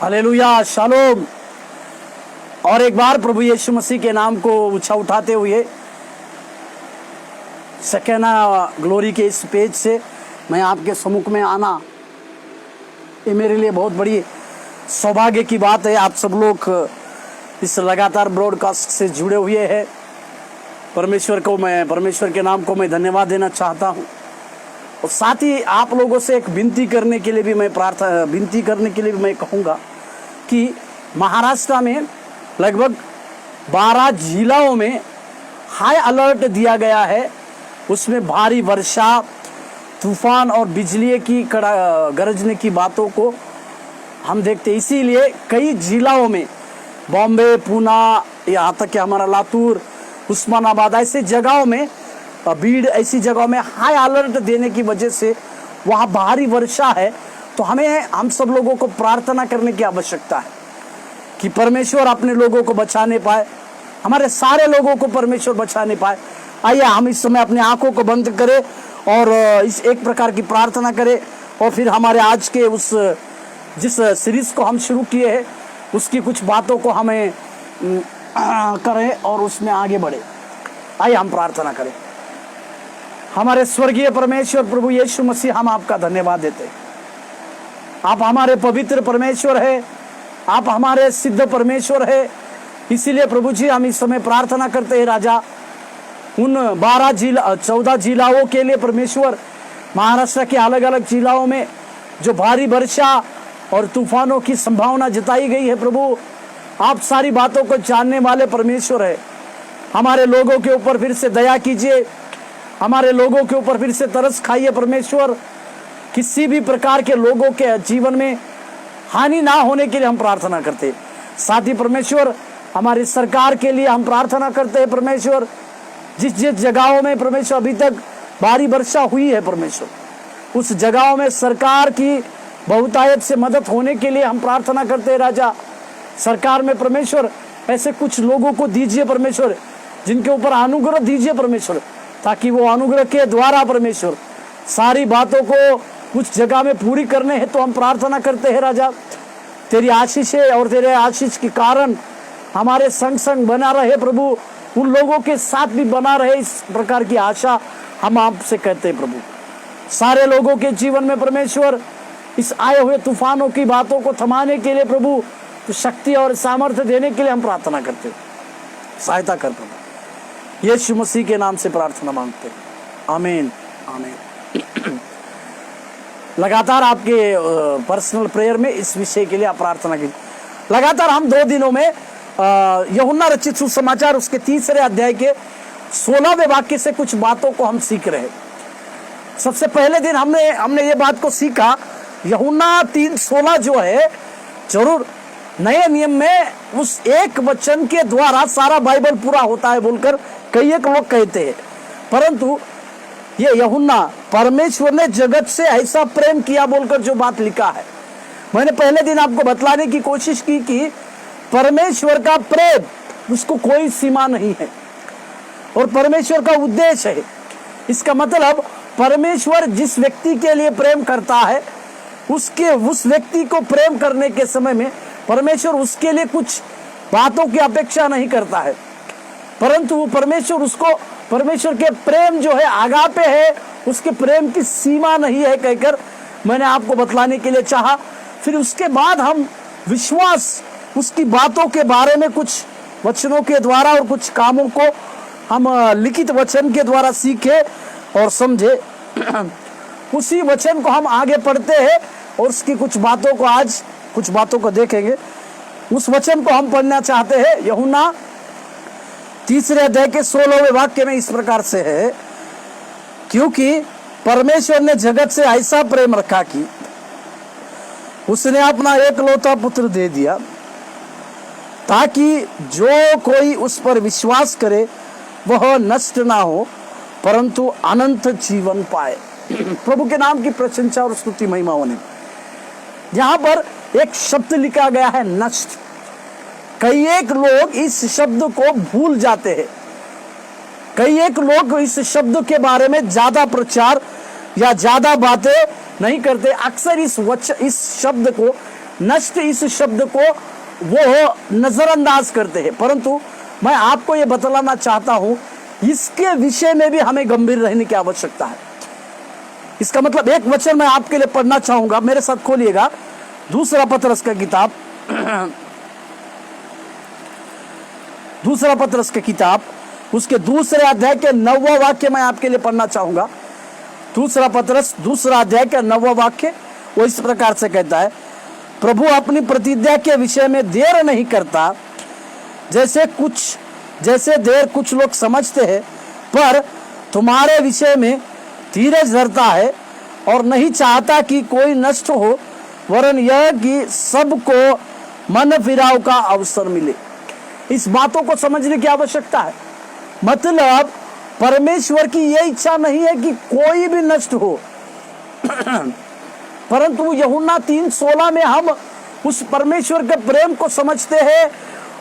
Hallelujah, shalom. और एक बार प्रभु यीशु मसीह के नाम को ऊंचा उठाते हुए सकेना ग्लोरी के इस पेज से मैं आपके सम्मुख में आना, ये मेरे लिए बहुत बड़ी सौभाग्य की बात है। आप सब लोग इस लगातार ब्रॉडकास्ट से जुड़े हुए हैं। परमेश्वर के नाम को मैं धन्यवाद देना चाहता हूँ। और साथ ही आप लोगों से एक विनती करने के लिए भी मैं कहूँगा कि महाराष्ट्र में लगभग 12 जिलों में हाई अलर्ट दिया गया है। उसमें भारी वर्षा, तूफान और बिजली की गरजने की बातों को हम देखते। इसीलिए कई जिलों में, बॉम्बे, पूना, यहाँ तक कि हमारा लातूर, उस्मानाबाद, ऐसे जगहों में, बीड़, ऐसी जगहों में हाई अलर्ट देने की वजह से वहाँ भारी वर्षा है। तो हम सब लोगों को प्रार्थना करने की आवश्यकता है कि परमेश्वर अपने लोगों को बचाने पाए, हमारे सारे लोगों को परमेश्वर बचाने पाए। आइए हम इस समय अपने आंखों को बंद करें और इस एक प्रकार की प्रार्थना करें और फिर हमारे आज के जिस सीरीज को हम शुरू किए हैं उसकी कुछ बातों को हमें करें और उसमें आगे बढ़े। आइए हम प्रार्थना करें। हमारे स्वर्गीय परमेश्वर प्रभु यीशु मसीह, हम आपका धन्यवाद देते हैं। आप हमारे पवित्र परमेश्वर है, आप हमारे सिद्ध परमेश्वर है। इसीलिए प्रभु जी हम इस समय प्रार्थना करते हैं राजा, उन 14 जिलों के लिए परमेश्वर, महाराष्ट्र के अलग अलग जिलों में जो भारी वर्षा और तूफानों की संभावना जताई गई है। प्रभु आप सारी बातों को जानने वाले परमेश्वर है। हमारे लोगों के ऊपर फिर से दया कीजिए, हमारे लोगों के ऊपर फिर से तरस खाइए परमेश्वर। किसी भी प्रकार के लोगों के जीवन में हानि ना होने के लिए हम प्रार्थना करते हैं। साथ ही परमेश्वर हमारी सरकार के लिए हम प्रार्थना करते हैं परमेश्वर। जिस जगहों में परमेश्वर अभी तक भारी वर्षा हुई है परमेश्वर, उस जगहों में सरकार की बहुतायत से मदद होने के लिए हम प्रार्थना करते हैं राजा। सरकार में परमेश्वर ऐसे कुछ लोगों को दीजिए परमेश्वर, जिनके ऊपर अनुग्रह दीजिए परमेश्वर, ताकि वो अनुग्रह के द्वारा परमेश्वर सारी बातों को कुछ जगह में पूरी करने हैं। तो हम प्रार्थना करते हैं राजा, तेरी आशीष है और तेरे आशीष के कारण हमारे संग बना रहे प्रभु, उन लोगों के साथ भी बना रहे, इस प्रकार की आशा हम आपसे कहते हैं प्रभु। सारे लोगों के जीवन में परमेश्वर इस आए हुए तूफानों की बातों को थमाने के लिए प्रभु तो शक्ति और सामर्थ्य देने के लिए हम प्रार्थना करते हैं। सहायता कर प्रभु, यीशु मसीह के नाम से प्रार्थना मांगते हैं, आमीन आमीन। लगातार आपके पर्सनल प्रेयर में इस विषय के लिए आप प्रार्थना कीजिए। लगातार हम 2 दिनों में यूहन्ना रचित सुसमाचार उसके 3 अध्याय के 16वें वाक्य से कुछ बातों को हम सीख रहे हैं। सबसे पहले दिन हमने ये बात को सीखा, यूहन्ना 3:16 जो है, जरूर नए नियम में उस एक वचन के द्वारा सारा बाइबल पूरा होता है बोलकर कई एक लोग कहते हैं, परंतु ये यूहन्ना परमेश्वर ने जगत से ऐसा प्रेम किया बोलकर जो बात लिखा है, मैंने पहले दिन आपको बतलाने की कोशिश की कि परमेश्वर का प्रेम उसको कोई सीमा नहीं है और परमेश्वर का उद्देश्य है। इसका मतलब परमेश्वर जिस व्यक्ति के लिए प्रेम करता है, उस व्यक्ति को प्रेम करने के समय में परमेश्वर उसके लिए कुछ बातों की अपेक्षा नहीं करता है, परंतु परमेश्वर के प्रेम जो है आगापे है, उसके प्रेम की सीमा नहीं है कहकर मैंने आपको बतलाने के लिए चाहा। फिर उसके बाद हम विश्वास, उसकी बातों के बारे में कुछ वचनों के द्वारा और कुछ कामों को हम लिखित वचन के द्वारा सीखे और समझे। उसी वचन को हम आगे पढ़ते हैं और उसकी कुछ बातों को देखेंगे। उस वचन को हम पढ़ना चाहते हैं। यूहन्ना 3 अध्याय के 16वें वाक्य में इस प्रकार से है, क्योंकि परमेश्वर ने जगत से ऐसा प्रेम रखा कि उसने अपना एकलौता पुत्र दे दिया, ताकि जो कोई उस पर विश्वास करे वह नष्ट ना हो परंतु अनंत जीवन पाए। प्रभु के नाम की प्रशंसा और स्तुति महिमा होने। यहाँ पर एक शब्द लिखा गया है, नष्ट। कई एक लोग इस शब्द को भूल जाते हैं, कई एक लोग इस शब्द के बारे में ज्यादा प्रचार या ज्यादा बातें नहीं करते। अक्सर इस शब्द को नष्ट इस शब्द को वो नजरअंदाज करते हैं, परंतु मैं आपको ये बतलाना चाहता हूं, इसके विषय में भी हमें गंभीर रहने की आवश्यकता है। इसका मतलब एक वचन मैं आपके लिए पढ़ना चाहूंगा, मेरे साथ खोलिएगा दूसरा पतरस का किताब, दूसरा पतरस की किताब, उसके दूसरे अध्याय के 9वां वाक्य मैं आपके लिए पढ़ना चाहूंगा। दूसरा पतरस दूसरा अध्याय का 9वां वाक्य वो इस प्रकार से कहता है, प्रभु अपनी प्रतिज्ञा के विषय में देर नहीं करता, जैसे देर कुछ लोग समझते हैं, पर तुम्हारे विषय में धीरज धरता है और नहीं चाहता कि कोई नष्ट हो, वरन यह कि सबको मन फिराव का अवसर मिले। इस बातों को समझने की आवश्यकता है। मतलब परमेश्वर की यह इच्छा नहीं है कि कोई भी नष्ट हो, परंतु यूहन्ना 3:16 में हम उस परमेश्वर के प्रेम को समझते हैं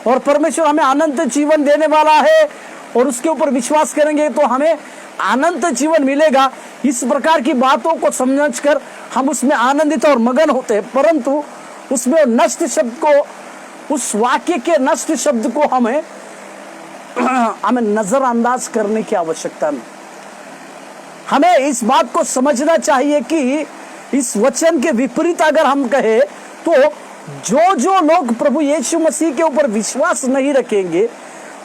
और परमेश्वर हमें अनंत जीवन देने वाला है और उसके ऊपर विश्वास करेंगे तो हमें अनंत जीवन मिलेगा। इस प्रकार की बातों को समझकर हम उसमें आनंदित और मगन होते हैं, परंतु उसमें नष्ट शब्द को, उस वाक्य के नष्ट शब्द को हमें नजरअंदाज करने की आवश्यकता नहीं। हमें इस बात को समझना चाहिए कि इस वचन के विपरीत अगर हम कहें तो जो लोग प्रभु यीशु मसीह के ऊपर विश्वास नहीं रखेंगे,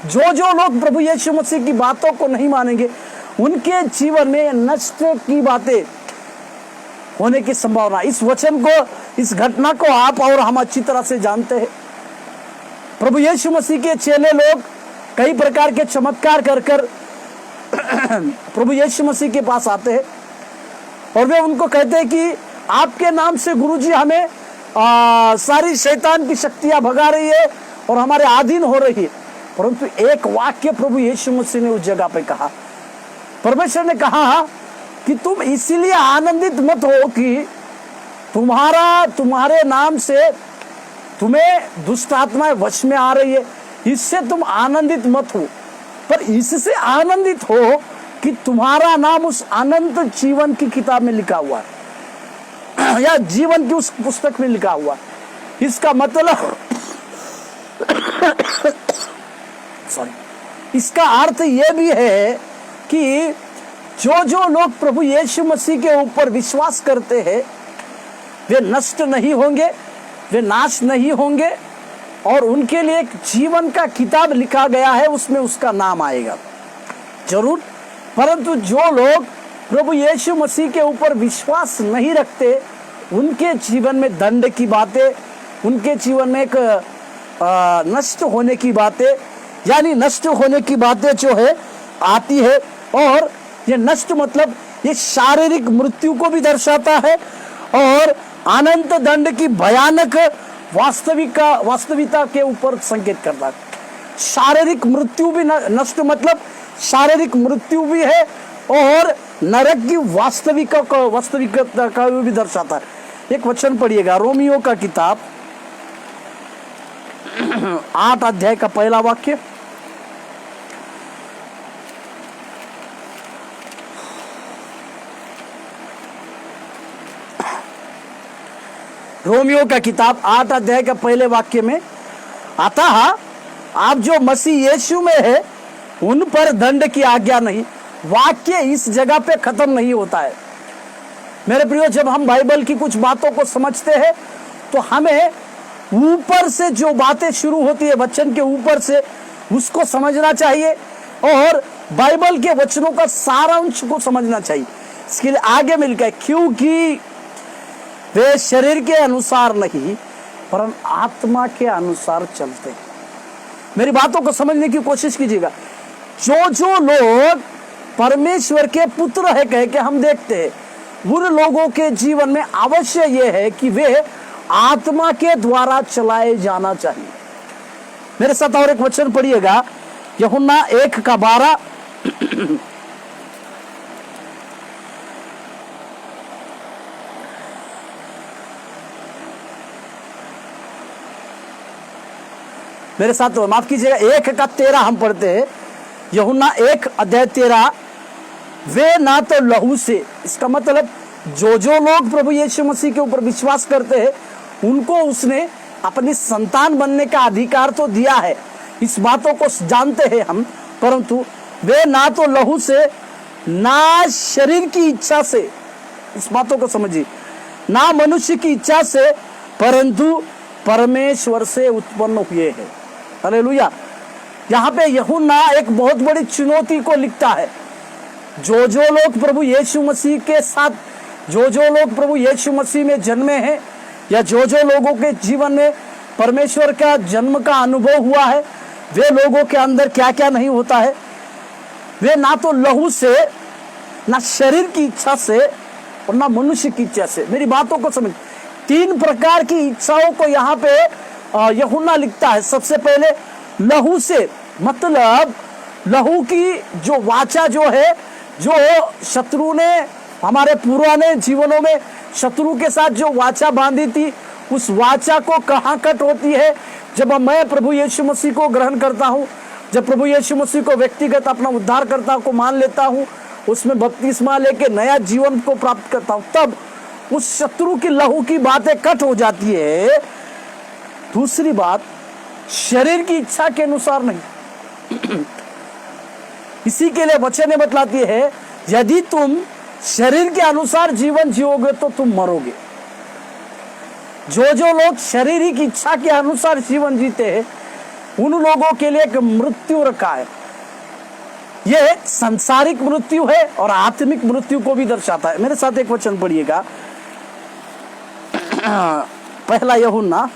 जो लोग प्रभु यीशु मसीह की बातों को नहीं मानेंगे, उनके जीवन में नष्ट की बातें होने की संभावना। इस वचन को, इस घटना को आप और हम अच्छी तरह से जानते हैं। प्रभु यीशु मसीह के चेले लोग कई प्रकार के चमत्कार कर प्रभु यीशु मसीह के पास आते हैं और वे उनको कहते हैं कि आपके नाम से गुरुजी हमें सारी शैतान की शक्तियां भगा रही है और हमारे अधीन हो रही है। परंतु एक वाक्य प्रभु यीशु मसीह ने उस जगह पे कहा, परमेश्वर ने कहा कि तुम इसीलिए आनंदित मत हो कि तुम्हारे नाम से तुम्हें दुष्ट आत्माएं वश में आ रही है, इससे तुम आनंदित मत हो, पर इससे आनंदित हो कि तुम्हारा नाम उस अनंत जीवन की किताब में लिखा हुआ है या जीवन की उस पुस्तक में लिखा हुआ है। इसका मतलब इसका अर्थ यह भी है कि जो लोग प्रभु यीशु मसीह के ऊपर विश्वास करते हैं वे नष्ट नहीं होंगे, वे नाश नहीं होंगे और उनके लिए एक जीवन का किताब लिखा गया है, उसमें उसका नाम आएगा जरूर। परंतु जो लोग प्रभु यीशु मसीह के ऊपर विश्वास नहीं रखते, उनके जीवन में दंड की बातें, उनके जीवन में एक नष्ट होने की बातें, यानी नष्ट होने की बातें जो है आती है। और ये नष्ट मतलब ये शारीरिक मृत्यु को भी दर्शाता है और अनंत दंड की भयानक वास्तविकता के ऊपर संकेत करता है। शारीरिक मृत्यु भी नष्ट मतलब शारीरिक मृत्यु भी है और नरक की वास्तविकता का भी दर्शाता है। एक वचन पढ़िएगा, रोमियो का किताब 8 अध्याय का पहला वाक्य। रोमियो का किताब 8 अध्याय का पहले वाक्य में, अतः आप जो मसीह यीशु में है उन पर दंड की आज्ञा नहीं। वाक्य इस जगह पे खत्म नहीं होता है मेरे प्रियो। जब हम बाइबल की कुछ बातों को समझते हैं तो हमें ऊपर से जो बातें शुरू होती है वचन के ऊपर से, उसको समझना चाहिए और बाइबल के वचनों का सारांश को समझना चाहिए। इसके लिए आगे मिलकर, क्योंकि वे शरीर के अनुसार नहीं परंतु आत्मा के अनुसार चलते हैं। मेरी बातों को समझने की कोशिश कीजिएगा। जो लोग परमेश्वर के पुत्र है कह के हम देखते हैं, उन लोगों के जीवन में अवश्य यह है कि वे आत्मा के द्वारा चलाए जाना चाहिए। मेरे साथ और एक वचन पढ़िएगा, यूहन्ना 1:12। मेरे साथ माफ कीजिएगा, 1:13 हम पढ़ते हैं। यूहन्ना 1 अध्याय 13, वे ना तो लहू से, इसका मतलब जो लोग प्रभु यीशु मसीह के ऊपर विश्वास करते हैं उनको उसने अपनी संतान बनने का अधिकार तो दिया है, इस बातों को जानते हैं हम, परंतु वे ना तो लहू से ना शरीर की इच्छा से, इस बातों को समझिए, ना मनुष्य की इच्छा से परंतु परमेश्वर से उत्पन्न हुए हैं। हालेलुया। यहाँ पे यूहन्ना एक बहुत बड़ी चुनौती को लिखता है। जो लोग प्रभु यीशु मसीह के साथ, जो लोग प्रभु यीशु मसीह में जन्मे हैं, या जो लोगों के जीवन में परमेश्वर का जन्म का अनुभव हुआ है, वे लोगों के अंदर क्या क्या नहीं होता है। वे ना तो लहू से, ना शरीर की इच्छा से और ना मनुष्य की इच्छा से। मेरी बातों को समझ, 3 प्रकार की इच्छाओं को यहाँ पे यूहन्ना लिखता है। सबसे पहले लहू से, मतलब लहू की जो वाचा जो है, जो शत्रु ने, हमारे पुराने जीवनों में शत्रु के साथ जो वाचा बांधी थी, उस वाचा को कहाँ कट होती है, जब मैं प्रभु यीशु मसीह को ग्रहण करता हूँ, जब प्रभु यीशु मसीह को व्यक्तिगत अपना उद्धारकर्ता को मान लेता हूँ, उसमें बपतिस्मा लेके नया जीवन को प्राप्त करता हूँ, तब उस शत्रु की लहू की बातें कट हो जाती है। दूसरी बात, शरीर की इच्छा के अनुसार नहीं। इसी के लिए वचन में बतलाती है, यदि तुम शरीर के अनुसार जीवन जियोगे तो तुम मरोगे। जो लोग शरीर की इच्छा के अनुसार जीवन जीते हैं, उन लोगों के लिए एक मृत्यु रखा है। यह सांसारिक मृत्यु है और आत्मिक मृत्यु को भी दर्शाता है। मेरे साथ एक वचन पढ़िएगा, पहला यूहन्ना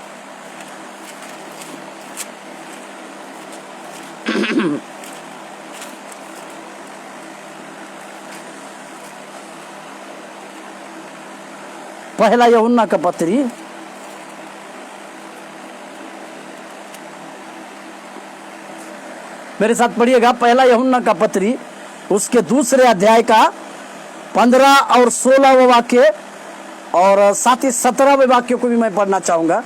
पहला यूहन्ना का पत्री मेरे साथ पढ़िएगा, पहला यूहन्ना का पत्री उसके दूसरे अध्याय का 15 और 16 वाक्य और साथ ही 17वें वाक्य को भी मैं पढ़ना चाहूंगा।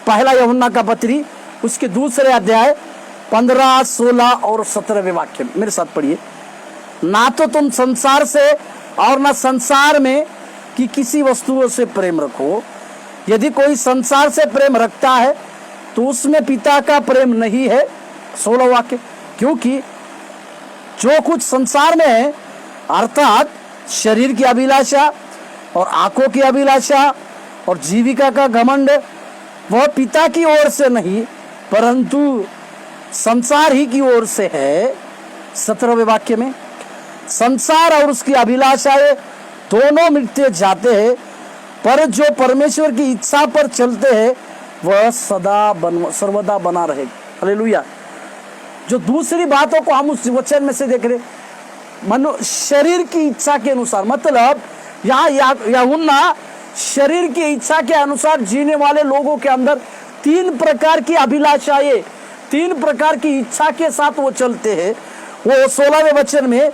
पहला यूहन्ना का पत्री उसके दूसरे अध्याय 15, 16 और 17वें वाक्य मेरे साथ पढ़िए। ना तो तुम संसार से और ना संसार में कि किसी वस्तुओं से प्रेम रखो। यदि कोई संसार से प्रेम रखता है तो उसमें पिता का प्रेम नहीं है। 16 वाक्य, क्योंकि जो कुछ संसार में है, अर्थात शरीर की अभिलाषा और आंखों की अभिलाषा और जीविका का घमंड, वह पिता की ओर से नहीं परंतु संसार ही की ओर से है। 17वें वाक्य में, संसार और उसकी अभिलाषाएं दोनों मिटते जाते हैं, पर जो परमेश्वर की इच्छा पर चलते हैं वह सर्वदा बना रहेगा। हालेलुया। जो दूसरी बातों को हम उस वचन में से देख रहे, शरीर की इच्छा के अनुसार, मतलब यहाँ यूहन्ना शरीर की इच्छा के अनुसार जीने वाले लोगों के अंदर 3 प्रकार की अभिलाषाएं, 3 प्रकार की इच्छा के साथ वो चलते हैं। वो 16वें वचन में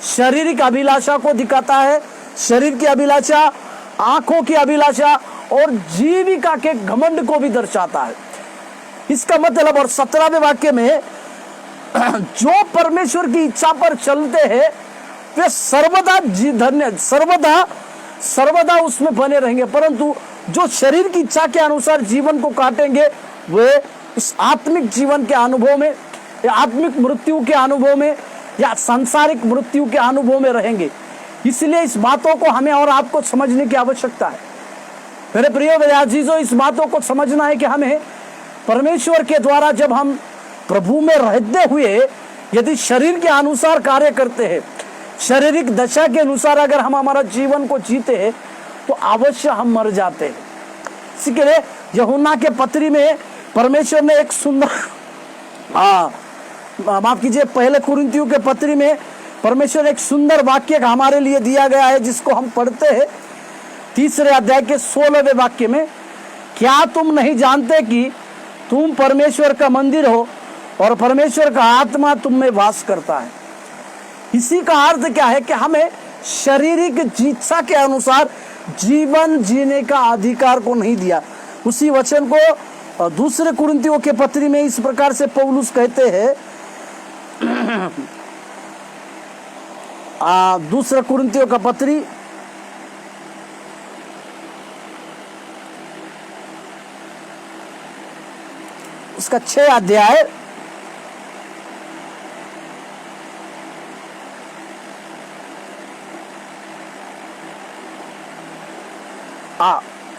शारीरिक अभिलाषा को दिखाता है, शरीर की अभिलाषा, आंखों की अभिलाषा और जीविका के घमंड को भी दर्शाता है। इसका मतलब, और 17वें वाक्य में, जो परमेश्वर की इच्छा पर चलते हैं वे सर्वदा धन्य, सर्वदा उसमें बने रहेंगे, परंतु जो शरीर की इच्छा के अनुसार जीवन को काटेंगे वे इस आत्मिक जीवन के अनुभव में या आत्मिक मृत्यु के अनुभव में या सांसारिक मृत्यु के अनुभव में रहेंगे। इसलिए इस बातों को हमें और आपको समझने की आवश्यकता है। मेरे प्रिय अजीजों, इस बातों को समझना है कि हमें परमेश्वर के द्वारा जब हम प्रभु में रहते हुए यदि शरीर के अनुसार कार्य करते हैं, शारीरिक दशा के अनुसार अगर हम हमारा जीवन को जीते हैं तो अवश्य हम मर जाते हैं। इसी के लिए यूहन्ना के पत्री में परमेश्वर ने एक सुंदर, माफ कीजिए, पहले कुरिन्थियों के पत्री में परमेश्वर एक सुंदर वाक्य हमारे लिए दिया गया है, जिसको हम पढ़ते हैं 3 अध्याय के 16वें वाक्य में, क्या तुम नहीं जानते कि तुम परमेश्वर का मंदिर हो और परमेश्वर का आत्मा तुम में वास करता है। इसी का अर्थ क्या है कि हमें शारीरिक इच्छा के अनुसार जीवन जीने का अधिकार को नहीं दिया। उसी वचन को दूसरे कुरिन्थियों के पत्री में इस प्रकार से पौलुस कहते हैं, दूसरा कुरिन्थियों का पत्री उसका 6 अध्याय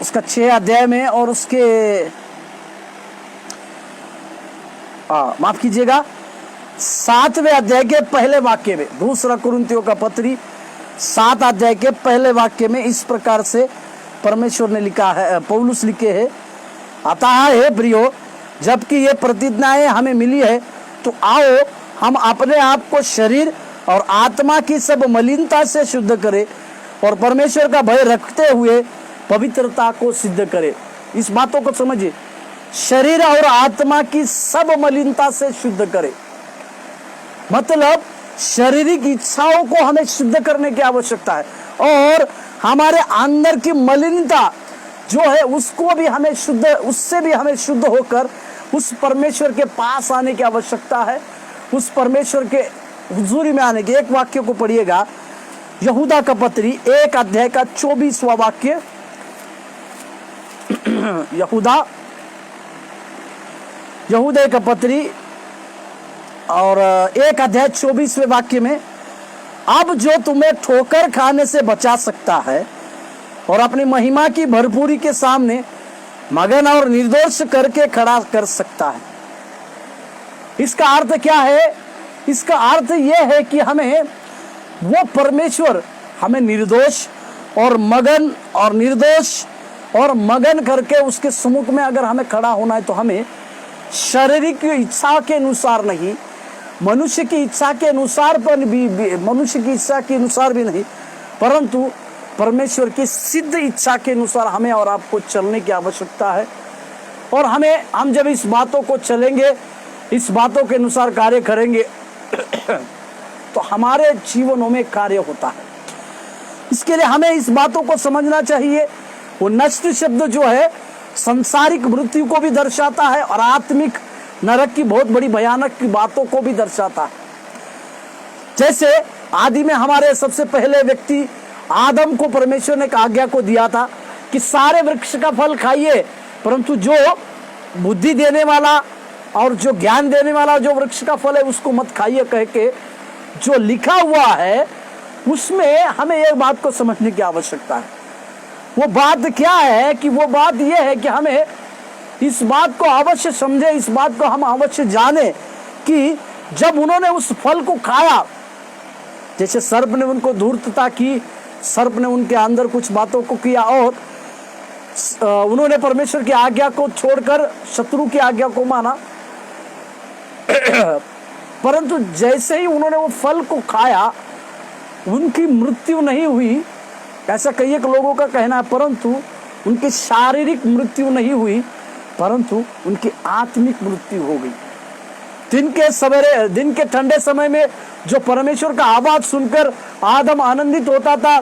उसका 6 अध्याय में और उसके माफ कीजिएगा 7वें अध्याय के पहले वाक्य में, दूसरा कुरिन्थियों का पत्री 7 अध्याय के पहले वाक्य में इस प्रकार से परमेश्वर ने लिखा है, पौलुस लिखे है, अतः हे प्रियो, जबकि ये प्रतिज्ञाएं हमें मिली है, तो आओ हम अपने आप को शरीर और आत्मा की सब मलिनता से शुद्ध करें और परमेश्वर का भय रखते हुए पवित्रता को सिद्ध करें। इस बातों को समझिए, शरीर और आत्मा की सब मलिनता से शुद्ध करें, मतलब शारीरिक इच्छाओं को हमें शुद्ध करने की आवश्यकता है और हमारे अंदर की मलिनता जो है उसको भी हमें शुद्ध, उससे भी हमें शुद्ध होकर उस परमेश्वर के पास आने की आवश्यकता है, उस परमेश्वर के हुजूरी में आने के। एक वाक्य को पढ़िएगा, यहूदा का पत्री 1 अध्याय का 24वां वाक्य, यहूदा का पत्री और 1 अध्याय 24वें वाक्य में, अब जो तुम्हें ठोकर खाने से बचा सकता है और अपनी महिमा की भरपूरी के सामने मगन और निर्दोष करके खड़ा कर सकता है। इसका अर्थ क्या है? इसका अर्थ यह है कि हमें वो परमेश्वर हमें निर्दोष और निर्दोष और मगन करके उसके सम्मुख में अगर हमें खड़ा होना है, तो हमें शारीरिक इच्छा के अनुसार नहीं, मनुष्य की इच्छा के अनुसार मनुष्य की इच्छा के अनुसार भी नहीं, परंतु परमेश्वर की सिद्ध इच्छा के अनुसार हमें और आपको चलने की आवश्यकता है। और हम जब इस बातों को चलेंगे, इस बातों के अनुसार कार्य करेंगे तो हमारे जीवनों में कार्य होता है। इसके लिए हमें इस बातों को समझना चाहिए। वो नष्ट शब्द जो है सांसारिक मृत्यु को भी दर्शाता है और आत्मिक नरक की बहुत बड़ी भयानक की बातों को भी दर्शाता है। जैसे आदि में हमारे सबसे पहले व्यक्ति आदम को परमेश्वर ने एक आज्ञा को दिया था कि सारे वृक्ष का फल खाइए, परंतु जो बुद्धि देने वाला और जो ज्ञान देने वाला जो वृक्ष का फल है उसको मत खाइए कह के जो लिखा हुआ है, उसमें हमें एक बात को समझने की आवश्यकता है। वो बात क्या है कि वो बात यह है कि हमें इस बात को अवश्य समझे, इस बात को हम अवश्य जाने कि जब उन्होंने उस फल को खाया, जैसे सर्प ने उनको धूर्तता की, सर्प ने उनके अंदर कुछ बातों को किया और उन्होंने परमेश्वर की आज्ञा को छोड़कर शत्रु की आज्ञा को माना, परंतु जैसे ही उन्होंने वो फल को खाया उनकी मृत्यु नहीं हुई, ऐसा कई एक लोगों का कहना है, परंतु उनकी शारीरिक मृत्यु नहीं हुई, परंतु उनकी आत्मिक मृत्यु हो गई। दिन के ठंडे समय में जो परमेश्वर का आवाज सुनकर आदम आनंदित होता था,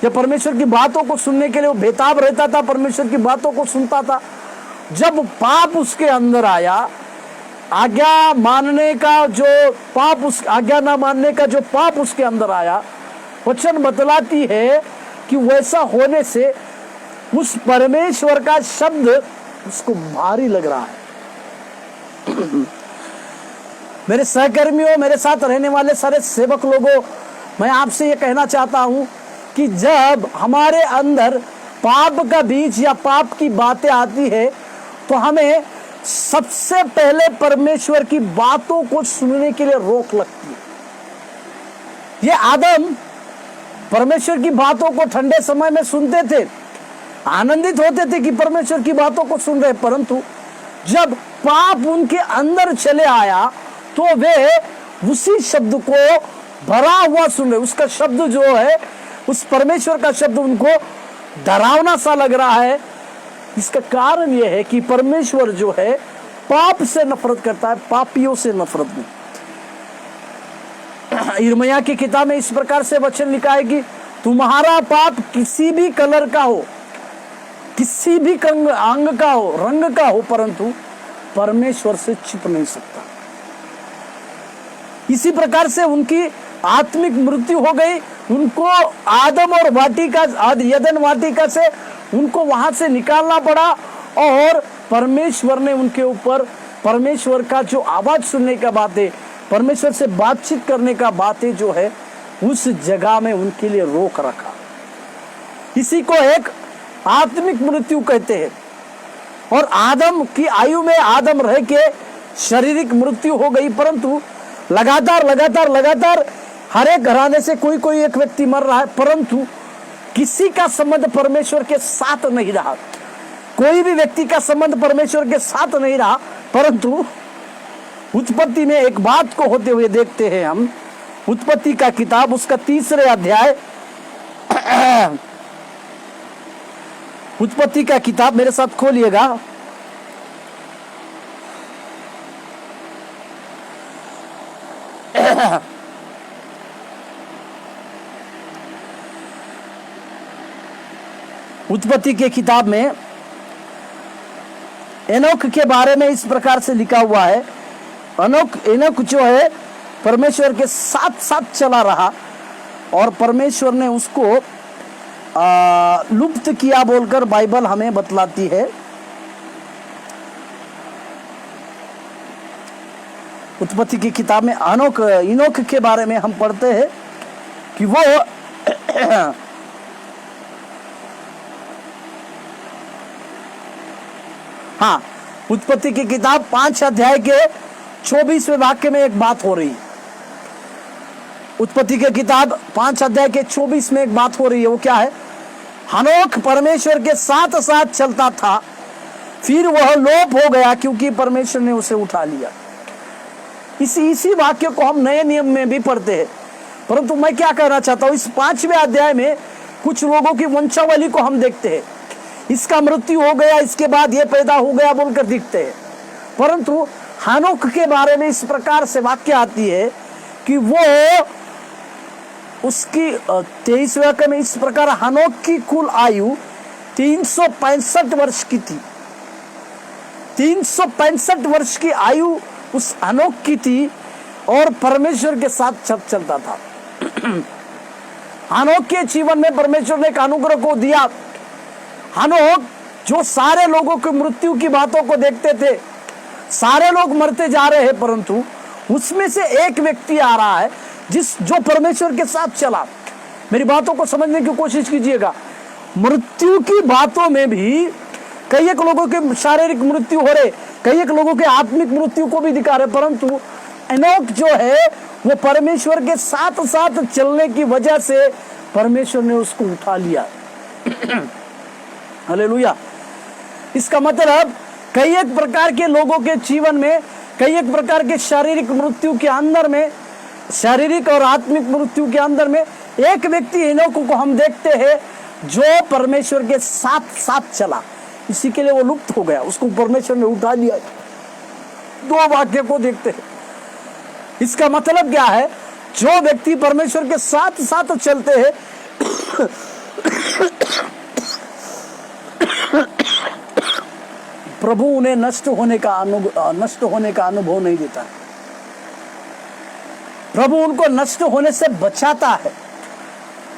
या परमेश्वर की बातों को सुनने के लिए वो बेताब रहता था, परमेश्वर की बातों को सुनता था, जब पाप उसके अंदर आया, आज्ञा मानने का जो पाप, उस आज्ञा ना मानने का जो पाप उसके अंदर आया, वचन बतलाती है कि वैसा होने से उस परमेश्वर का शब्द उसको भारी लग रहा है। मेरे सहकर्मियों, मेरे साथ रहने वाले सारे सेवक लोगों, मैं आपसे ये कहना चाहता हूं कि जब हमारे अंदर पाप का बीज या पाप की बातें आती है, तो हमें सबसे पहले परमेश्वर की बातों को सुनने के लिए रोक लगती है। ये आदम परमेश्वर की बातों को ठंडे समय में सुनते थे, आनंदित होते थे कि परमेश्वर की बातों को सुन रहे, परंतु जब पाप उनके अंदर चले आया तो वे उसी शब्द को भरा हुआ सुन रहे। उसका शब्द जो है, उस परमेश्वर का शब्द उनको डरावना सा लग रहा है। इसका कारण यह है कि परमेश्वर जो है पाप से नफरत करता है, पापियों से नफरत नहीं। यिर्मयाह की किताब में इस प्रकार से वचन लिखा है कि तुम्हारा पाप किसी भी कलर का हो, किसी भी अंग का हो, रंग का हो, परंतु परमेश्वर से छिप नहीं सकता। इसी प्रकार से उनकी आत्मिक मृत्यु हो गई। उनको आदम और यदन वाटिका से उनको वहां से निकालना पड़ा और परमेश्वर ने उनके ऊपर परमेश्वर का जो आवाज सुनने का बात है, परमेश्वर से बातचीत करने का बातें जो है, उस जगह में उनके लिए रोक रखा। इसी को एक आत्मिक मृत्यु कहते हैं। और आदम की आयु में आदम रह के शारीरिक मृत्यु हो गई, परंतु लगातार हर एक घराने से कोई एक व्यक्ति मर रहा है, परंतु किसी का संबंध परमेश्वर के साथ नहीं रहा। कोई भी व्यक्ति का संबंध परमेश्वर के साथ नहीं रहा। परंतु उत्पत्ति में एक बात को होते हुए देखते हैं हम। उत्पत्ति का किताब उसका 3 अध्याय, उत्पत्ति का किताब मेरे साथ खोलिएगा। उत्पत्ति के किताब में एनोक के बारे में इस प्रकार से लिखा हुआ है। एनोक जो है परमेश्वर के साथ साथ चला रहा और परमेश्वर ने उसको लुप्त किया बोलकर बाइबल हमें बतलाती है। उत्पत्ति की किताब में इनोक के बारे में हम पढ़ते हैं कि वो हाँ, उत्पत्ति की किताब 5 अध्याय के 24वें वाक्य में एक बात हो रही है। उत्पत्ति की किताब 5 अध्याय के 24 में एक बात हो रही है। वो क्या है? हनोक परमेश्वर के साथ साथ चलता था, फिर वह लोप हो गया क्योंकि परमेश्वर ने उसे उठा लिया। इसी वाक्य को हम नए नियम में भी पढ़ते हैं। परंतु मैं क्या कहना चाहता हूं, इस 5वें अध्याय में कुछ लोगों की वंशावली को हम देखते हैं। इसका मृत्यु हो गया, इसके बाद ये पैदा हो गया बोलकर दिखते हैं। परंतु हनोक के बारे में इस प्रकार से वाक्य आती है कि वो उसकी 23वें वाक्य में इस प्रकार, हनोक की कुल आयु 365 वर्ष की थी। 365 वर्ष की आयु उस हनोक की थी और परमेश्वर के साथ चलता था। हनोक के जीवन में परमेश्वर ने एक अनुग्रह को दिया। हनोक जो सारे लोगों की मृत्यु की बातों को देखते थे, सारे लोग मरते जा रहे हैं, परंतु उसमें से एक व्यक्ति आ रहा है जो परमेश्वर के साथ चला। मेरी बातों को समझने की कोशिश कीजिएगा। मृत्यु की बातों में भी कई एक लोगों के शारीरिक मृत्यु हो रहे, कई एक लोगों के आत्मिक मृत्यु को भी दिखा रहे, परंतु एनोक जो है वो परमेश्वर के साथ साथ चलने की वजह से परमेश्वर ने उसको उठा लिया। हालेलुया। इसका मतलब कई एक प्रकार के लोगों के जीवन में, कई एक प्रकार के शारीरिक मृत्यु के अंदर में, शारीरिक और आत्मिक मृत्यु के अंदर में एक व्यक्ति एनोक को हम देखते हैं जो परमेश्वर के साथ साथ चला। इसी के लिए वो लुप्त हो गया, उसको परमेश्वर ने उठा लिया। 2 वाक्य को देखते हैं। इसका मतलब क्या है? जो व्यक्ति परमेश्वर के साथ साथ चलते हैं प्रभु उन्हें नष्ट होने का अनुभव नहीं देता है। प्रभु उनको नष्ट होने से बचाता है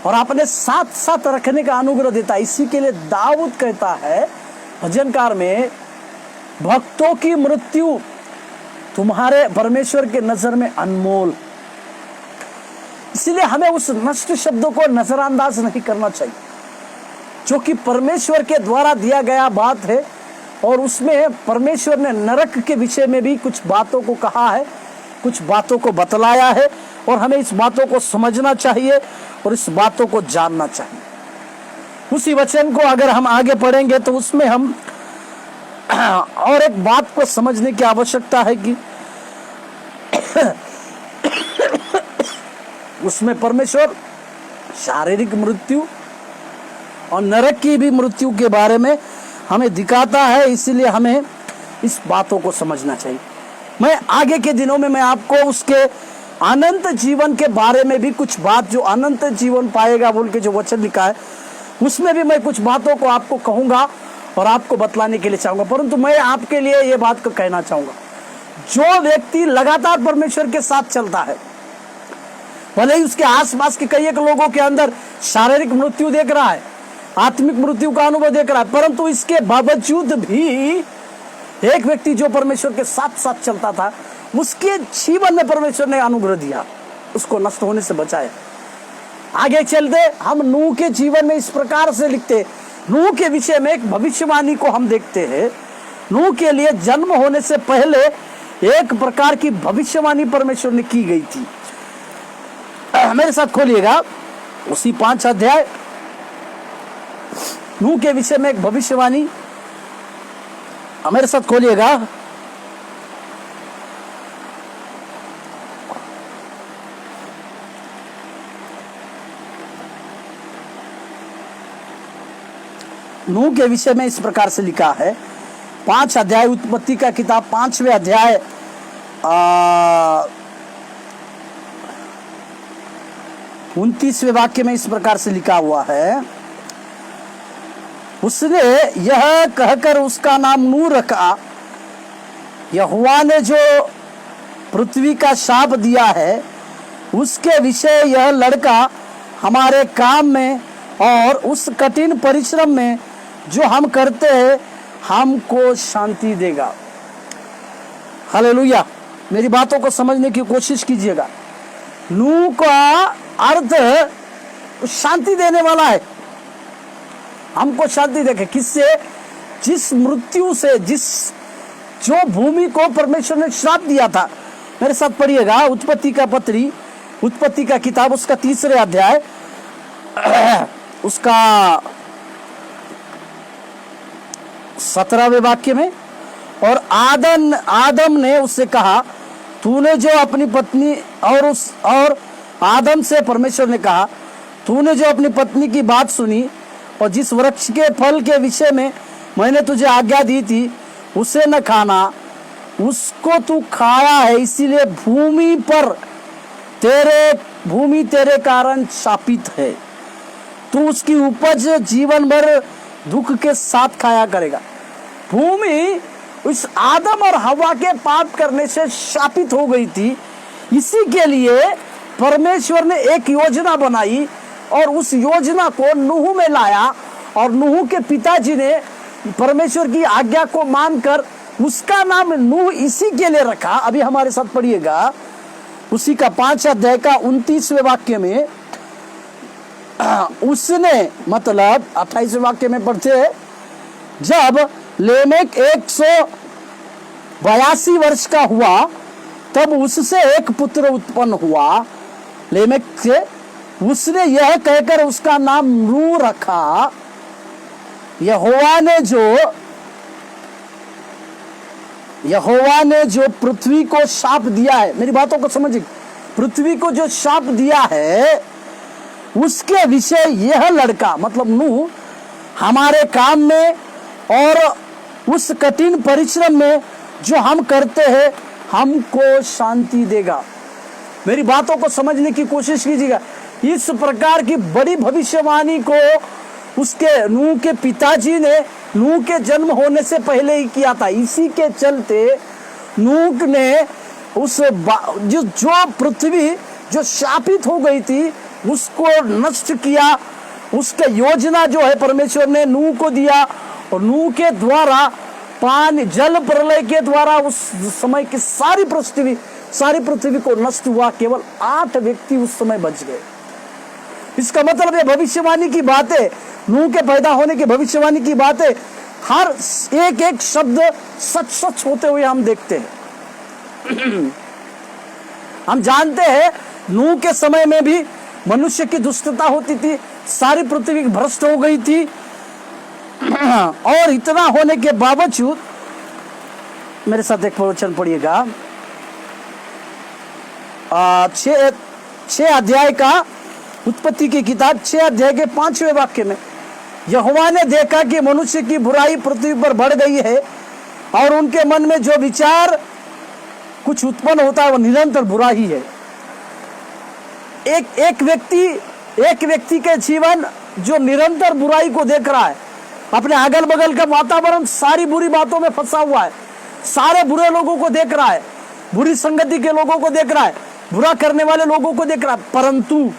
और अपने साथ साथ रखने का अनुग्रह देता है। इसी के लिए दाऊद कहता है भजनकार में, भक्तों की मृत्यु तुम्हारे परमेश्वर के नजर में अनमोल। इसलिए हमें उस नष्ट शब्दों को नजरअंदाज नहीं करना चाहिए, जो कि परमेश्वर के द्वारा दिया गया बात है। और उसमें परमेश्वर ने नरक के विषय में भी कुछ बातों को कहा है, कुछ बातों को बतलाया है, और हमें इस बातों को समझना चाहिए और इस बातों को जानना चाहिए। उसी वचन को अगर हम आगे पढ़ेंगे तो उसमें हम और एक बात को समझने की आवश्यकता है कि उसमें परमेश्वर शारीरिक मृत्यु और नरक की भी मृत्यु के बारे में हमें दिखाता है। इसीलिए हमें इस बातों को समझना चाहिए। मैं आगे के दिनों में मैं आपको उसके अनंत जीवन के बारे में भी कुछ बात, जो अनंत जीवन पाएगा बोल के जो वचन लिखा है, उसमें भी मैं कुछ बातों को आपको कहूंगा और आपको बतलाने के लिए चाहूंगा। परंतु मैं आपके लिए ये बात को कहना चाहूंगा, जो व्यक्ति लगातार परमेश्वर के साथ चलता है, भले ही उसके आसपास के कई एक लोगों के अंदर शारीरिक मृत्यु देख रहा है, आत्मिक मृत्यु का अनुभव देख रहा है, परंतु इसके बावजूद भी एक व्यक्ति जो परमेश्वर के साथ साथ चलता था, उसके जीवन में परमेश्वर ने अनुग्रह दिया, उसको नष्ट होने से बचाया। आगे चलते हम नूह के जीवन में इस प्रकार से लिखते, नूह के विषय में एक भविष्यवाणी को हम देखते हैं। नूह के लिए जन्म होने से पहले एक प्रकार की भविष्यवाणी परमेश्वर ने की गई थी। मेरे साथ खोलिएगा उसी 5 अध्याय, नूह के विषय में एक भविष्यवाणी, मेरे साथ खोलिएगा। नूह के विषय में इस प्रकार से लिखा है, 5 अध्याय उत्पत्ति का किताब 5वें अध्याय 29वें वाक्य में इस प्रकार से लिखा हुआ है, उसने यह कहकर उसका नाम नूह रखा, यहोवा ने जो पृथ्वी का शाप दिया है उसके विषय यह लड़का हमारे काम में और उस कठिन परिश्रम में जो हम करते हैं हमको शांति देगा। हालेलुया। मेरी बातों को समझने की कोशिश कीजिएगा। नूह का अर्थ शांति देने वाला है, हमको शांति देखे। किससे? जिस मृत्यु से, जो भूमि को परमेश्वर ने श्राप दिया था। मेरे साथ पढ़िएगा उत्पत्ति का किताब उसका 3 अध्याय उसका 17वें वाक्य में, और आदम ने उससे कहा, तूने जो अपनी पत्नी और आदम से परमेश्वर ने कहा, तूने जो अपनी पत्नी की बात सुनी और जिस वृक्ष के फल के विषय में मैंने तुझे आज्ञा दी थी उसे न खाना, उसको तू खाया है, इसीलिए भूमि तेरे कारण शापित है। तू उसकी उपज जीवन भर दुख के साथ खाया करेगा। भूमि उस आदम और हवा के पाप करने से शापित हो गई थी। इसी के लिए परमेश्वर ने एक योजना बनाई और उस योजना को नूह में लाया, और नूह के पिताजी ने परमेश्वर की आज्ञा को मानकर उसका नाम नूह इसी के लिए रखा। अभी हमारे साथ पढ़िएगा उसी का 5 अध्याय का 29वें वाक्य में, उसने मतलब 28वें वाक्य में पढ़ते हैं, जब लेमेक 182 वर्ष का हुआ तब उससे एक पुत्र उत्पन्न हुआ। लेमेक से उसने यह कहकर उसका नाम नूह रखा, यहोवा ने जो पृथ्वी को शाप दिया है। मेरी बातों को समझिए, पृथ्वी को जो शाप दिया है उसके विषय यह लड़का मतलब नूह हमारे काम में और उस कठिन परिश्रम में जो हम करते हैं हमको शांति देगा। मेरी बातों को समझने की कोशिश कीजिएगा। इस प्रकार की बड़ी भविष्यवाणी को उसके नूह के पिताजी ने नूह के जन्म होने से पहले ही किया था। इसी के चलते नूह ने जो पृथ्वी जो शापित हो गई थी उसको नष्ट किया। उसके योजना जो है परमेश्वर ने नूह को दिया, और नूह के द्वारा पानी जल प्रलय के द्वारा उस समय की सारी पृथ्वी को नष्ट हुआ। केवल 8 व्यक्ति उस समय बच गए। इसका मतलब ये भविष्यवाणी की बातें, नूह के पैदा होने की भविष्यवाणी की बातें, हर एक शब्द सच होते हुए हम देखते हैं। हम जानते हैं नूह के समय में भी मनुष्य की दुष्टता होती थी, सारी पृथ्वी भ्रष्ट हो गई थी, और इतना होने के बावजूद मेरे साथ एक प्रवचन पढ़िएगा 6 अध्याय का उत्पत्ति की किताब 6 अध्याय के 5वें वाक्य में, यहोवा ने देखा कि मनुष्य की बुराई पृथ्वी पर बढ़ गई है और उनके मन में जो विचार कुछ उत्पन्न होता है वो निरंतर बुरा ही है। एक व्यक्ति के जीवन जो निरंतर बुराई को देख रहा है, अपने अगल बगल का वातावरण सारी बुरी बातों में फंसा हुआ है, सारे बुरे लोगों को देख रहा है, बुरी संगति के लोगों को देख रहा है, बुरा करने वाले लोगों को देख रहा है, परंतु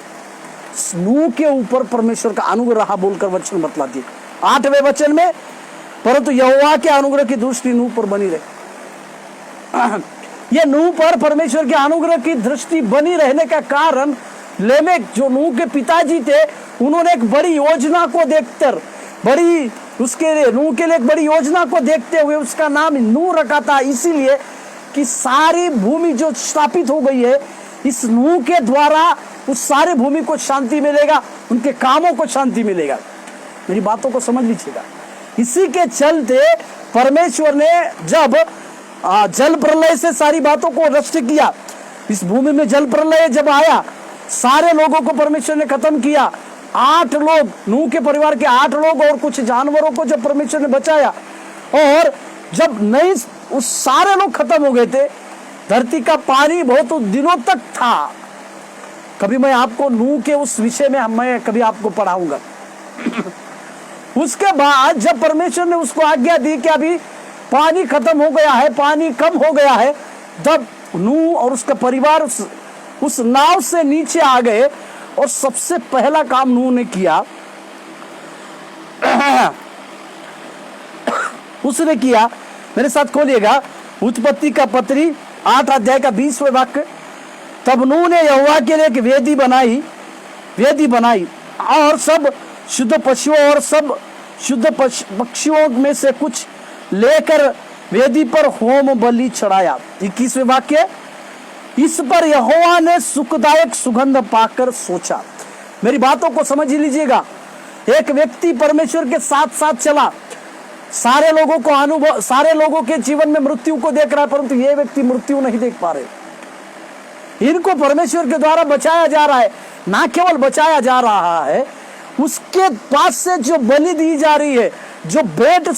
नूह के ऊपर परमेश्वर का अनुग्रह बोलकर वचन बतलाती है। 8वें वचन में परंतु यहोवा के अनुग्रह की दृष्टि नूह पर बनी रही। ये नूह पर परमेश्वर के अनुग्रह की दृष्टि बनी रहने का कारण लेमेक जो नूह के पिताजी थे, उन्होंने एक बड़ी योजना को देखकर उसके लिए नूह के लिए एक बड़ी योजना को देखते हुए उसका नाम नूह रखा था, इसीलिए कि सारी भूमि जो स्थापित हो गई है इस नूह के द्वारा उस सारी भूमि को शांति मिलेगा, उनके कामों को शांति मिलेगा। मेरी बातों को समझ लीजिएगा। इसी के चलते परमेश्वर ने जब जल प्रलय से सारी बातों को नष्ट किया, इस भूमि में जल प्रलय जब आया, सारे लोगों को परमेश्वर ने खत्म किया। 8 लोग, नूह के परिवार के 8 लोग और कुछ जानवरों को जब परमेश्वर ने बचाया, और जब नहीं उस सारे लोग खत्म हो गए थे, धरती का पानी बहुत दिनों तक था। कभी मैं आपको नूह के उस विषय में मैं कभी आपको पढ़ाऊंगा। उसके बाद जब परमेश्वर ने उसको आज्ञा दी कि अभी पानी खत्म हो गया है, पानी कम हो गया है, तब नूह और उसका परिवार उस नाव से नीचे आ गए और सबसे पहला काम नूह ने किया उसने किया, मेरे साथ खोलिएगा उत्पत्ति का पत्री 8 अध्याय का 20वें वाक्य। तब नूह ने यहोवा के लिए एक वेदी बनाई और सब शुद्ध पशुओं और सब शुद्ध पक्षियों में से कुछ लेकर वेदी पर होम बलि चढ़ाया। 21वें वाक्य, इस पर यहोवा ने सुखदायक सुगंध पाकर सोचा। मेरी बातों को समझ लीजिएगा। एक व्यक्ति परमेश्वर के साथ साथ चला, सारे लोगों को अनुभव, सारे लोगों के जीवन में मृत्यु को देख रहा है, परंतु ये व्यक्ति मृत्यु नहीं देख पा रहे। इनको परमेश्वर के द्वारा बचाया जा रहा है। ना केवल बचाया जा रहा है, उसके पास से जो बलि दी जा रही है, जो भेंट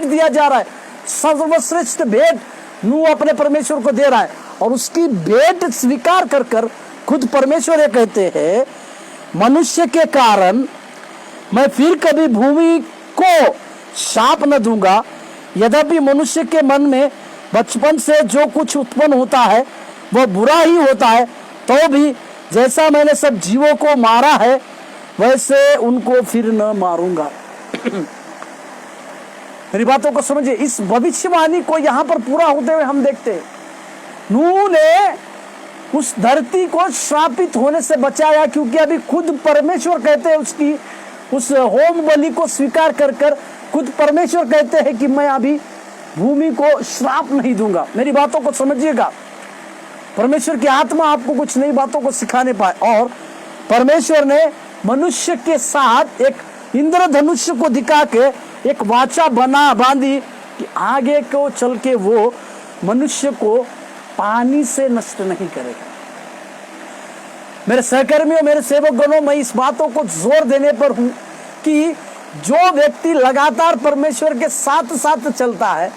दिया जा रहा है, सर्वश्रेष्ठ भेंट नूह अपने परमेश्वर को दे रहा है, और उसकी भेंट स्वीकार कर खुद परमेश्वर ये कहते हैं, मनुष्य के कारण मैं फिर कभी भूमि को शाप न दूंगा। यद्यपि मनुष्य के मन में बचपन से जो कुछ उत्पन्न होता है वह बुरा ही होता है, तो भी जैसा मैंने सब जीवों को मारा है वैसे उनको फिर न मारूंगा। मेरी बातों को समझिए। इस भविष्यवाणी को यहाँ पर पूरा होते हुए हम देखते हैं। नूह ने उस धरती को श्रापित होने से बचाया, क्योंकि अभी खुद परमेश्वर कहते हैं, उसकी उस होम बलि को स्वीकार कर खुद परमेश्वर कहते हैं कि मैं अभी भूमि को श्राप नहीं दूंगा। मेरी बातों को समझिएगा। परमेश्वर की आत्मा आपको कुछ नई बातों को सिखाने पाए, और परमेश्वर ने मनुष्य के साथ एक इंद्रधनुष को दिखा के एक वाचा बांधी कि आगे को चल के वो मनुष्य को पानी से नष्ट नहीं करेगा। मेरे सहकर्मियों, मेरे सेवक गणों, मैं इस बातों को जोर देने पर हूं कि जो व्यक्ति लगातार परमेश्वर के साथ साथ चलता है,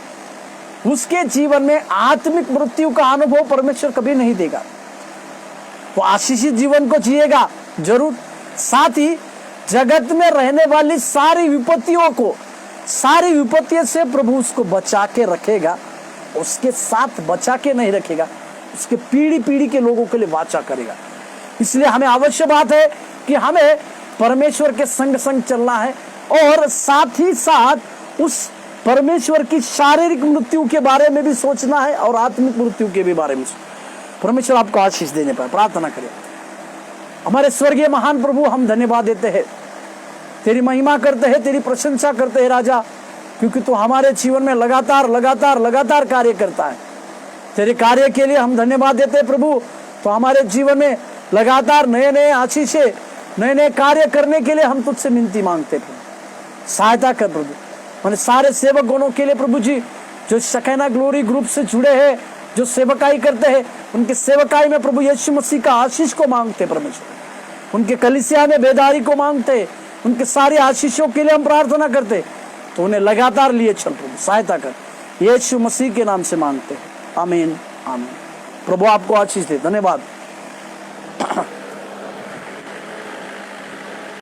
उसके जीवन में आत्मिक मृत्यु का अनुभव परमेश्वर कभी नहीं देगा। वो आशीषित जीवन को जिएगा जरूर, साथ ही जगत में रहने वाली सारी विपत्तियों से प्रभु उसको बचा के रखेगा। उसके साथ बचा के नहीं रखेगा, उसके पीढ़ी के लोगों के लिए वाचा करेगा। इसलिए हमें आवश्यक बात है कि हमें परमेश्वर के संग संग चलना है, और साथ ही साथ उस परमेश्वर की शारीरिक मृत्यु के बारे में भी सोचना है और आत्मिक मृत्यु के भी बारे में। परमेश्वर आपको आशीष देने पर प्रार्थना करें। हमारे स्वर्गीय महान प्रभु, हम धन्यवाद देते हैं, तेरी महिमा करते हैं, तेरी प्रशंसा करते हैं राजा, क्योंकि तू हमारे जीवन में लगातार कार्य करता है। तेरे कार्य के लिए हम धन्यवाद देते हैं प्रभु। तो हमारे जीवन में लगातार नए आशीषें, नए कार्य करने के लिए हम तुझसे विनती मांगते प्रभु। सहायता कर प्रभु। मैंने सारे सेवक गणों के लिए प्रभु जी, जो शकीना ग्लोरी ग्रुप से जुड़े हैं, जो सेवकाई करते हैं, उनके सेवकाई में प्रभु यीशु मसीह का आशीष को मांगते परमेश्वर। उनके कलीसिया में बेदारी को मांगते, उनके सारे आशीषों के लिए हम प्रार्थना करते। तो उन्हें लगातार लिए चल प्रभु, सहायता कर, यीशु मसीह के नाम से मांगते हैं। आमीन आमीन। प्रभु आपको आशीष दे। धन्यवाद।